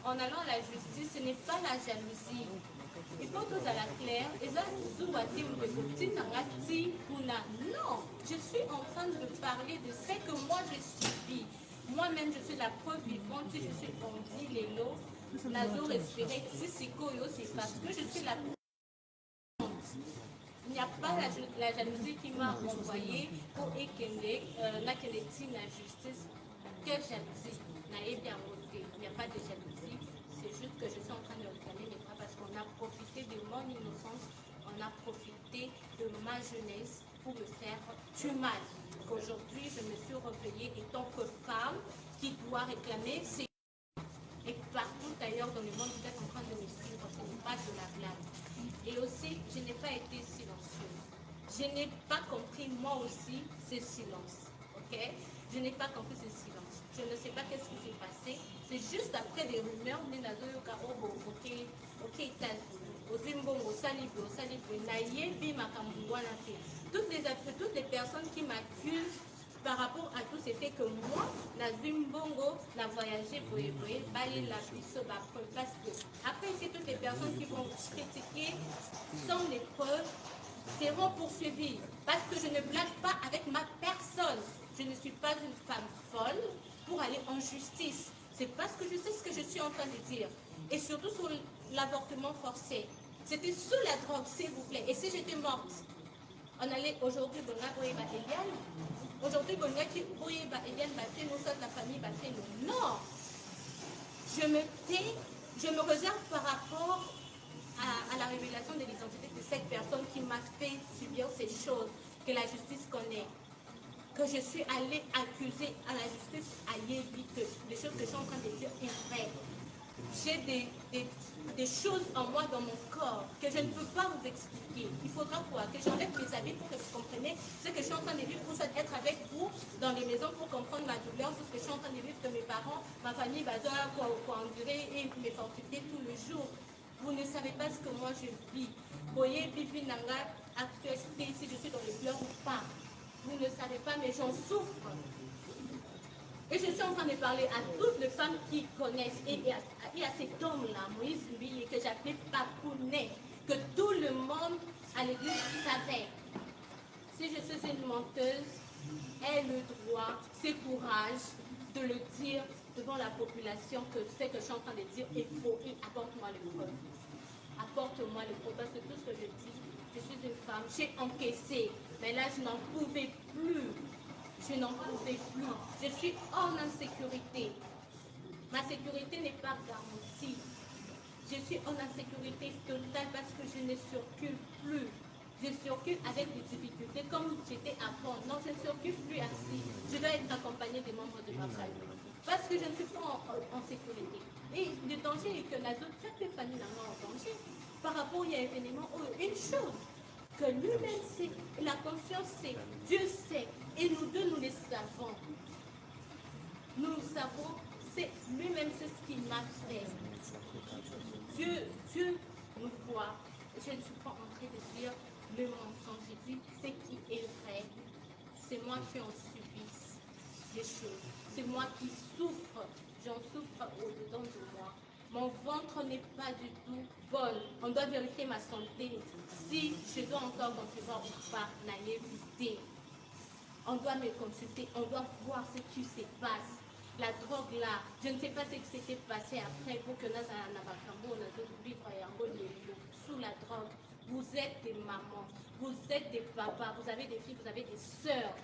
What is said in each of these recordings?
en allant à la justice, ce n'est pas la jalousie. Il faut que ça la claire. Non, je suis en train de parler de ce que moi je subis. Moi-même, je suis la preuve vivante. Si je suis en vie, les lots, nazo respirer, si c'est parce que je suis la il n'y a pas la jalousie qui m'a envoyé pour Ekende, la justice. Quelle jalousie? Il n'y a pas de jalousie. C'est juste que je suis en train de réclamer mes droits parce qu'on a profité de mon innocence, on a profité de ma jeunesse pour me faire du mal. Aujourd'hui, je me suis réveillée étant que femme qui doit réclamer ses et partout ailleurs dans le monde, vous êtes en train de me suivre, ce n'est pas de la blague. Et aussi, je n'ai pas été silencieuse. Je n'ai pas compris, moi aussi, ce silence. Ok? Je n'ai pas compris ce silence. Je ne sais pas qu'est-ce qui s'est passé. C'est juste après des rumeurs, toutes les personnes qui m'accusent par rapport à tous ces faits que moi, la Zimbongo, la voyagé, parce que après ici, toutes les personnes qui vont critiquer sans les preuves seront poursuivies. Parce que je ne blague pas avec ma personne. Je ne suis pas une femme folle pour aller en justice. C'est parce que je sais ce que je suis en train de dire. Et surtout sur l'avortement forcé. C'était sous la drogue, s'il vous plaît. Et si j'étais morte, on allait aujourd'hui, Eliane. Aujourd'hui, Eliane, la famille, non. Je me tais, je me réserve par rapport à la révélation de l'identité de cette personne qui m'a fait subir ces choses que la justice connaît. Que je suis allée accuser à la justice à Yébi que des choses que je suis en train de dire est vrai. J'ai des choses en moi, dans mon corps, que je ne peux pas vous expliquer. Il faudra quoi? Que j'enlève mes habits pour que vous compreniez ce que je suis en train de vivre, pour être avec vous dans les maisons, pour comprendre ma douleur, tout ce que je suis en train de vivre, que mes parents, ma famille, quoi endurer et me fortifier tout le jour. Vous ne savez pas ce que moi je vis. Voyez, Bibi Nanga, actualité, si je suis dans les pleurs ou pas. Vous ne savez pas, mais j'en souffre. Et je suis en train de parler à toutes les femmes qui connaissent et à cet homme-là, Moïse Mbiye, que j'appelle Papounet, que tout le monde à l'église savait. Si je suis une menteuse, ai le droit, ce courage de le dire devant la population que ce que je suis en train de dire est faux et apporte-moi les preuves. Apporte-moi les preuves parce que tout ce que je dis, je suis une femme, j'ai encaissé, mais là je n'en pouvais plus. Je n'en pouvais plus. Je suis en insécurité. Ma sécurité n'est pas garantie. Je suis en insécurité totale parce que je ne circule plus. Je circule avec des difficultés comme j'étais avant. Non, je ne circule plus ainsi. Je dois être accompagnée des membres de ma famille. Parce que je ne suis pas en sécurité. Et le danger est que la zone, chaque famille n'a pas en danger. Par rapport à l'événement, une chose que lui-même sait, la conscience sait, Dieu sait, et nous deux, nous les savons. Nous savons, c'est lui-même, c'est ce qu'il m'a fait. Dieu nous voit. Je ne suis pas en train de dire le mensonge. Je dis ce qui est vrai. C'est moi qui en subisse des choses. C'est moi qui souffre. J'en souffre au-dedans de moi. Mon ventre n'est pas du tout bon. On doit vérifier ma santé. Si je dois encore concevoir ou pas, naïveté. On doit me consulter, on doit voir ce qui se passe. La drogue là, je ne sais pas ce qui s'était passé après pour que nous sous la drogue. Vous êtes des mamans, vous êtes des papas, vous avez des filles, vous avez des sœurs,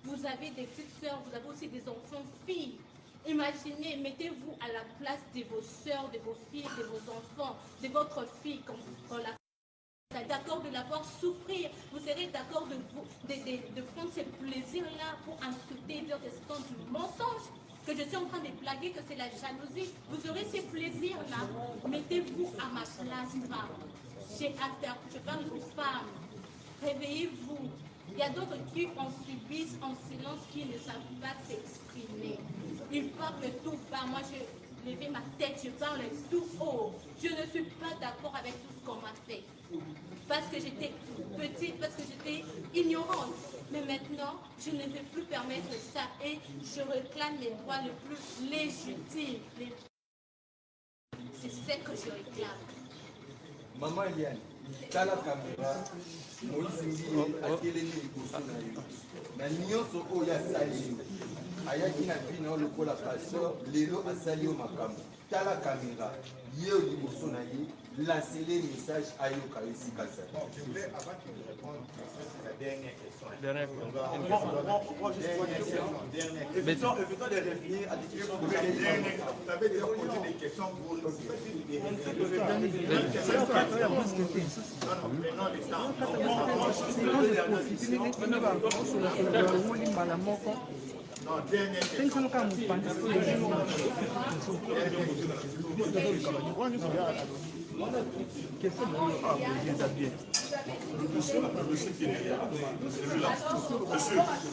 vous avez des petites sœurs, vous avez aussi des enfants, filles. Imaginez, mettez-vous à la place de vos sœurs, de vos filles, de vos enfants, de votre fille, quand la d'accord de la voir souffrir, vous serez d'accord de prendre ce plaisir-là pour insulter, dire que c'est du mensonge, que je suis en train de blaguer, que c'est la jalousie. Vous aurez ce plaisir-là. Mettez-vous à ma place, femme. J'ai affaire, je parle aux femmes. Réveillez-vous. Il y a d'autres qui en subissent en silence, qui ne savent pas s'exprimer. Ils parlent tout bas. Moi, je lève ma tête, je parle tout haut. Je ne suis pas d'accord avec tout ce qu'on m'a fait. Parce que j'étais petite, parce que j'étais ignorante. Mais maintenant, je ne vais plus permettre ça et je réclame les droits les plus légitimes, je réclame. Maman Eliane, dans la caméra, Moïse Ndiye atelemi liboso na yo. Na nyonso oyo asali yo. Ayaki na vie na yo lokola pasteur, lelo asali yo makambo. Tala caméra, ye liboso na ye, lancez-les messages à yoka esika sali. Bon, je voulais, avant qu'il me réponde, la dernière question. Dernière question. Évitons de revenir à des questions. Vous avez déjà posé des questions pour nous. Non, dernière question.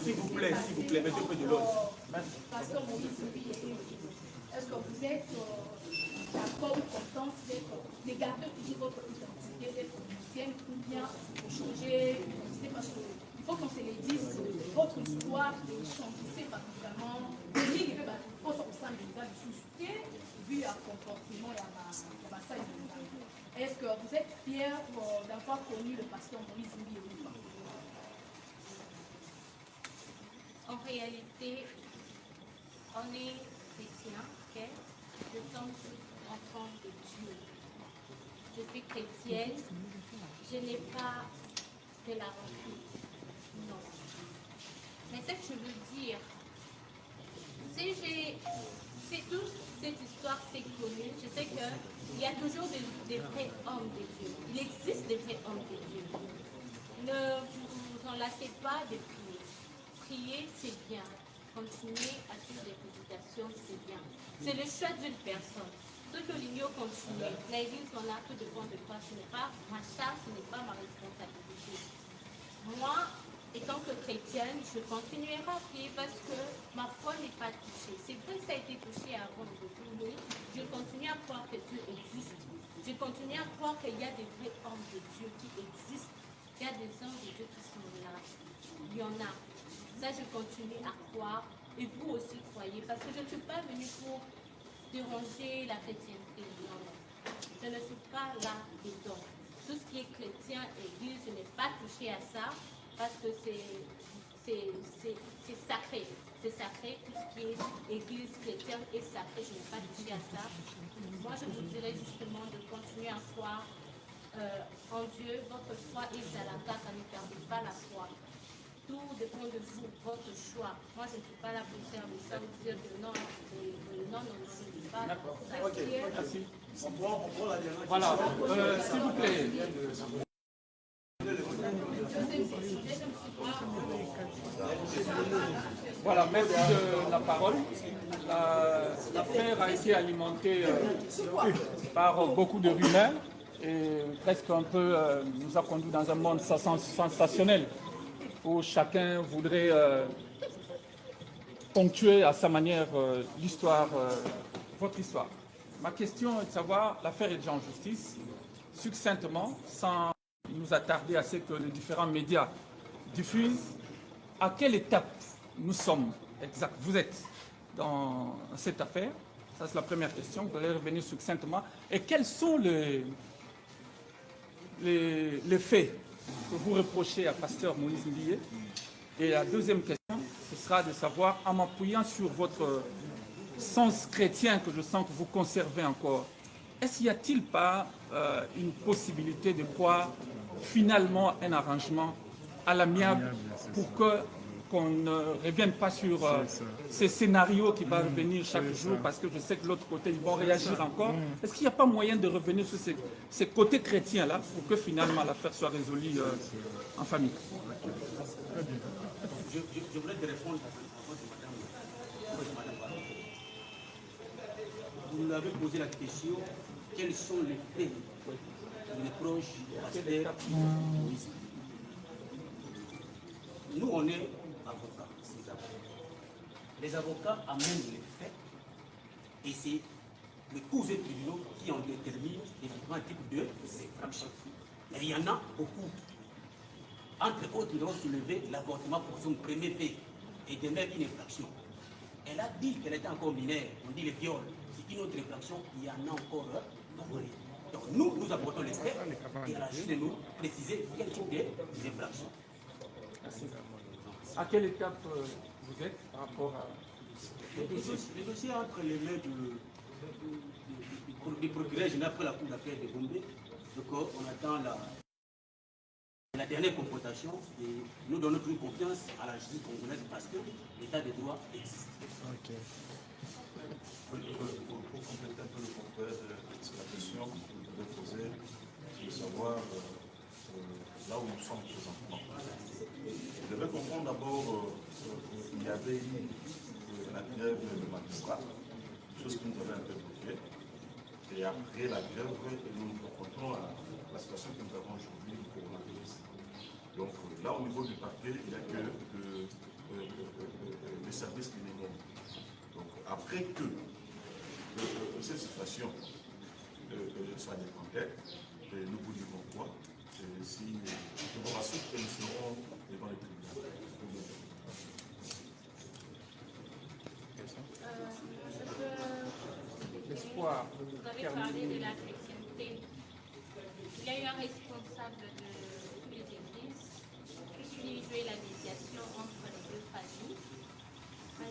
S'il vous plaît, mettez peu de l'ordre. Pasteur Moïse Ndiye, est-ce que vous êtes d'accord ou content de garder toujours votre identité d'être chrétienne ou bien vous changez d'identité parce qu'il faut qu'on se le dise, votre histoire de changer particulièrement, pour son sein de l'État du sous vu un comportement et à ma salle. Est-ce que vous êtes fiers d'avoir connu le pasteur Moïse Ndiye ou pas? En réalité, on est chrétien, ok? Nous sommes tous enfants de Dieu. Je suis chrétienne, je n'ai pas de la rancune, non. Mais ce que je veux dire, c'est tout cette histoire s'est connue, je sais qu'il y a toujours des vrais hommes de Dieu. Il existe des vrais hommes de Dieu. Ne vous enlacez pas de prier. Prier, c'est bien. Continuer à suivre des méditations, c'est bien. C'est le choix d'une personne. Ceux que l'ignorent continuent. L'église en a, tout dépend de toi. Ce n'est pas ma charge, ce n'est pas ma responsabilité. Moi, étant que chrétienne, je continuerai à prier parce que ma foi n'est pas touchée. C'est vrai que ça a été touché avant de prier. Je continue à croire que Dieu existe. Je continue à croire qu'il y a des vrais hommes de Dieu qui existent. Il y a des hommes de Dieu qui sont là. Il y en a. Ça, je continue à croire. Et vous aussi croyez. Parce que je ne suis pas venue pour déranger la chrétienté. Non, non. Je ne suis pas là dedans. Tout ce qui est chrétien, église, je n'ai pas touché à ça. Parce que c'est sacré. C'est sacré. Tout ce qui est église chrétienne est sacré. Je n'ai pas touché à ça. Moi, je vous dirais justement de continuer à croire en Dieu. Votre foi est à la carte. Ne perdez pas la foi. Tout dépend de vous, votre choix. Moi, je ne suis pas là pour faire le choix, vous dire que non, non, je ne suis pas là. Ok, merci. On prend la dernière. Voilà, s'il vous plaît. Voilà, merci de la parole. L'affaire a été alimentée par beaucoup de rumeurs et presque un peu nous a conduit dans un monde sensationnel où chacun voudrait ponctuer à sa manière l'histoire, votre histoire. Ma question est de savoir, l'affaire est déjà en justice, succinctement, sans nous attarder à ce que les différents médias diffusent, à quelle étape nous sommes exact, vous êtes dans cette affaire? Ça, c'est la première question. Vous allez revenir succinctement. Et quels sont les faits que vous reprochez à Pasteur Moïse Ndiye? Et la deuxième question, ce sera de savoir, en m'appuyant sur votre sens chrétien que je sens que vous conservez encore, est-ce qu'il n'y a-t-il pas une possibilité de voir finalement un arrangement à l'amiable pour qu'on ne revienne pas sur ces scénarios qui vont revenir chaque jour, parce que je sais que de l'autre côté, ils vont réagir encore. Est-ce qu'il n'y a pas moyen de revenir sur ces côtés chrétiens-là pour que finalement l'affaire soit résolue en famille? Je voulais te répondre à madame. Vous nous avez posé la question, quels sont les faits, les proches, pasteur Moïse? Nous, on est avocats, c'est avocats. Les avocats amènent les faits et c'est les cours et tribunaux qui en déterminent les différents types de infractions. Et il y en a beaucoup. Entre autres, nous avons soulevé l'avortement pour son premier fait et de même une infraction. Elle a dit qu'elle était encore mineure, on dit les viols, c'est une autre infraction, il y en a encore nombreux. Donc nous apportons les faits et à la juge de nous préciser quel type d'infraction. À quelle étape vous êtes par rapport à... Les dossiers entre les mains du procureur général pour la Cour d'appel de Gombe. Donc on attend la dernière confrontation et nous donnons toute confiance à la justice congolaise parce que l'état de droit existe. Okay. Pour compléter un peu le confrère, c'est la question que vous devez poser, de savoir là où nous sommes présentement. Vous devez comprendre d'abord qu'il y avait eu la grève de magistrats, chose qui nous avait un peu bloqué. Et après la grève, nous nous confrontons à la situation que nous avons aujourd'hui du coronavirus. Donc là, au niveau du papier, il n'y a que les services minimums. Donc après que cette situation soit décomptée, nous vous dirons quoi. Si nous ensuite que nous serons devant les tribunaux. L'espoir. Vous avez parlé de la chrétienté. Il y a eu un responsable de toutes les églises qui jouait la médiation entre les deux familles.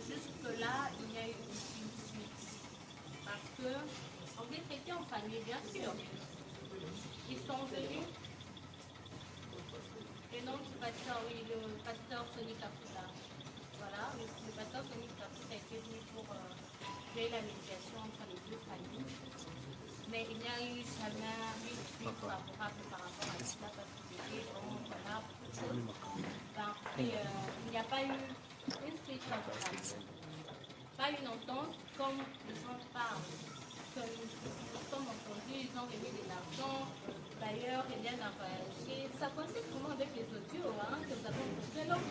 Jusque-là, il y a eu une suite. Parce que on est traité en famille, bien sûr. Ils sont venus. Le nom du pasteur, oui, le pasteur Sonny Kafuta. Voilà, le pasteur Sonny Kafuta a été venu pour jouer la médiation entre les deux familles. Mais il n'y a eu jamais une suite favorable par rapport à cela parce qu'il était voilà, beaucoup de choses. Il n'y a pas eu une suite favorable. Pas une entente comme les gens parlent. Comme nous sommes entendus, ils ont remis de l'argent. D'ailleurs, rien n'a voyagé. Ça coïncide vraiment avec les audios que nous avons entendus. Donc,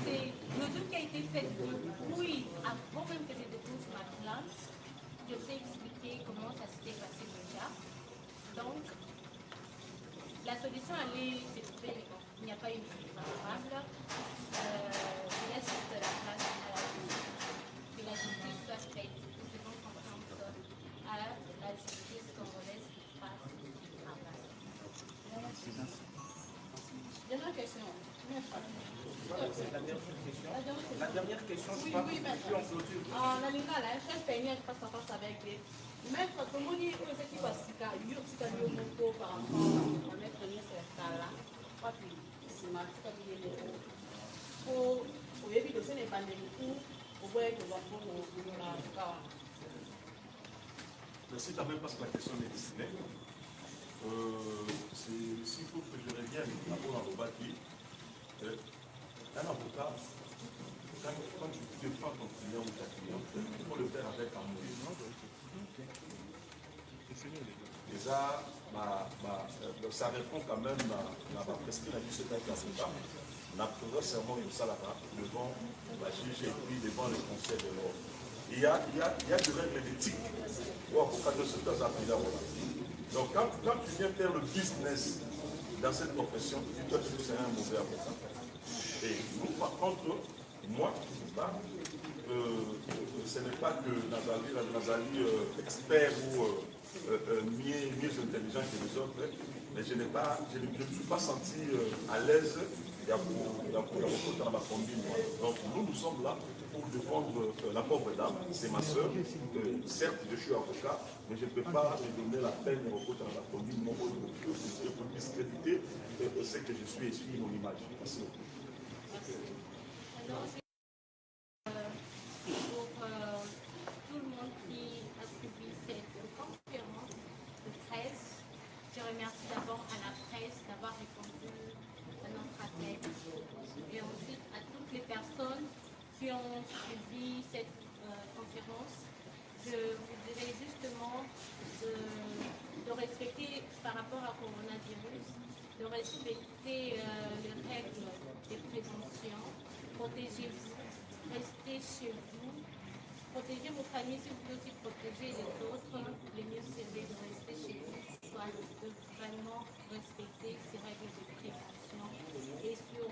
c'est l'audio qui a été fait depuis, avant même que je dépose ma plainte. Je vous ai expliqué comment ça s'était passé déjà. Donc, la solution, elle est, c'est trouver, il n'y a pas une suite favorable. Je laisse juste la place à la justice. Que la justice soit faite. Nous devons comprendre à la justice congolaise qui fasse le travail. Dernière question. La dernière question, je Oui, crois, oui, maître. puis on clôture. La lingala, chaque peigneur face à face avec les. Maître, comment dire que c'est qui va se faire, il y a aussi un mot par rapport à mettre une là. Pas plus, c'est ma petite famille. Pour éviter de se n'est pas des coups, pour voir que l'on peut la faire. Merci quand même parce que la question est destinée. S'il faut que je revienne d'abord à Robaki, un avocat, quand tu défends ton client ou ta cliente, il faut le faire avec amour. Déjà, ça répond quand même à ma prescription à ce type d'avocat. On a pris serment de ça là-bas, devant la juge et puis devant le conseil de l'ordre. Il y a des règles d'éthique pour avocat de ce cas à donc quand tu viens faire le business dans cette profession, tu dois te faire un mauvais avocat. Et nous, par contre, moi, ce n'est pas que Nazali expert ou mieux intelligent que les autres, mais je ne me suis pas senti à l'aise dans ma combine. Donc nous sommes là pour défendre la pauvre dame, c'est ma soeur. Certes, je suis avocat, mais je ne peux pas me donner la peine au côté de la combine, mon rôle pour discréditer ce que je suis et suivre mon image. Merci beaucoup. Alors, pour tout le monde qui a suivi cette conférence de presse, je remercie d'abord à la presse d'avoir répondu à notre appel et ensuite à toutes les personnes qui ont suivi cette conférence. Je vous dirais justement de respecter par rapport au coronavirus, de respecter les règles de prévention. Protégez-vous, restez chez vous, protégez vos familles si vous voulez aussi protéger les autres. Le mieux c'est de rester chez vous, soit de vraiment respecter ces règles de prévention. Et sur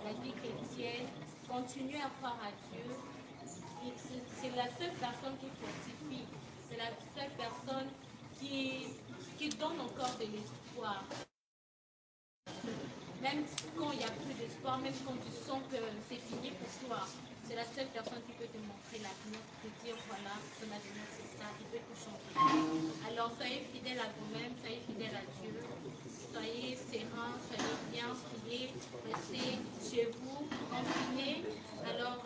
la vie chrétienne, continuez à croire à Dieu. C'est la seule personne qui fortifie, c'est seule personne qui donne encore de l'espoir. Même quand il n'y a plus d'espoir, même quand tu sens que c'est fini pour toi, c'est la seule personne qui peut te montrer l'avenir, te dire voilà, ton avenir c'est ça, il peut tout changer. Alors soyez fidèles à vous-même, soyez fidèles à Dieu, soyez sereins, soyez bien, priez, restez chez vous, confinés. Alors